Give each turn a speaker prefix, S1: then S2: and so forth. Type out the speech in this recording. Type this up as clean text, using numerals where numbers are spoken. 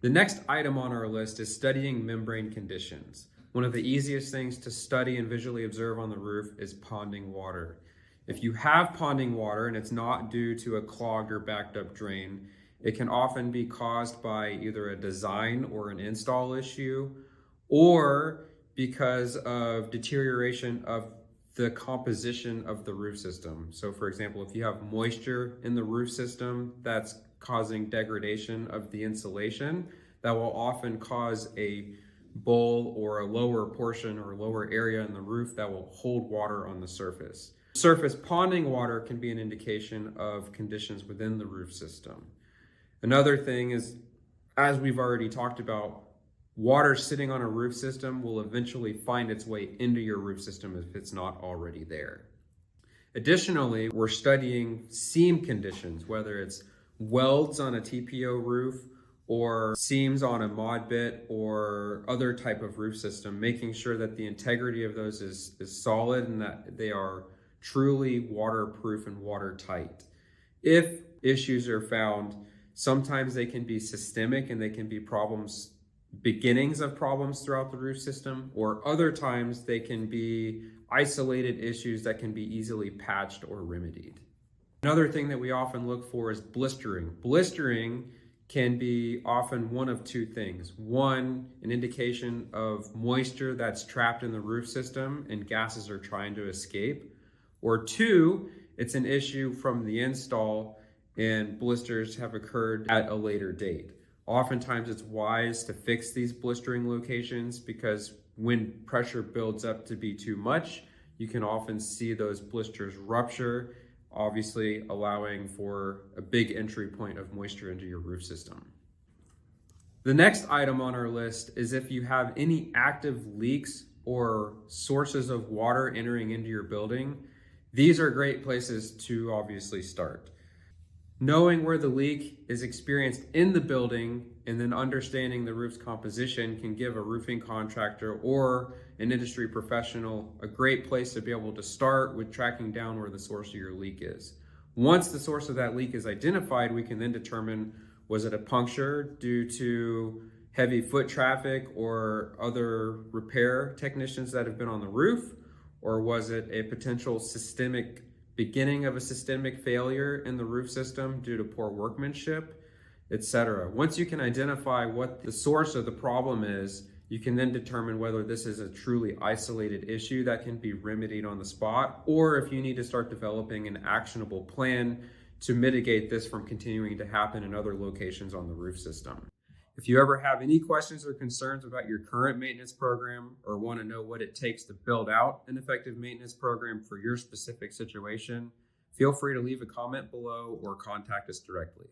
S1: The next item on our list is studying membrane conditions. One of the easiest things to study and visually observe on the roof is ponding water. If you have ponding water and it's not due to a clogged or backed up drain, it can often be caused by either a design or an install issue, or because of deterioration of the composition of the roof system. So for example, if you have moisture in the roof system that's causing degradation of the insulation, that will often cause a bowl or a lower portion or lower area in the roof that will hold water on the surface. Surface ponding water can be an indication of conditions within the roof system. Another thing is, as we've already talked about, water sitting on a roof system will eventually find its way into your roof system if it's not already there. Additionally, we're studying seam conditions, whether it's welds on a TPO roof or seams on a mod bit or other type of roof system, making sure that the integrity of those is solid and that they are truly waterproof and watertight. If issues are found, sometimes they can be systemic and they can be problems, beginnings of problems throughout the roof system, or other times they can be isolated issues that can be easily patched or remedied. Another thing that we often look for is blistering. Blistering can be often one of two things. One, an indication of moisture that's trapped in the roof system and gases are trying to escape. Or two, it's an issue from the install and blisters have occurred at a later date. Oftentimes it's wise to fix these blistering locations because when pressure builds up to be too much, you can often see those blisters rupture, obviously allowing for a big entry point of moisture into your roof system. The next item on our list is if you have any active leaks or sources of water entering into your building. These are great places to obviously start. Knowing where the leak is experienced in the building and then understanding the roof's composition can give a roofing contractor or an industry professional a great place to be able to start with tracking down where the source of your leak is. Once the source of that leak is identified, we can then determine, was it a puncture due to heavy foot traffic or other repair technicians that have been on the roof, or was it a potential beginning of a systemic failure in the roof system due to poor workmanship, etc. Once you can identify what the source of the problem is, you can then determine whether this is a truly isolated issue that can be remedied on the spot, or if you need to start developing an actionable plan to mitigate this from continuing to happen in other locations on the roof system. If you ever have any questions or concerns about your current maintenance program or want to know what it takes to build out an effective maintenance program for your specific situation, feel free to leave a comment below or contact us directly.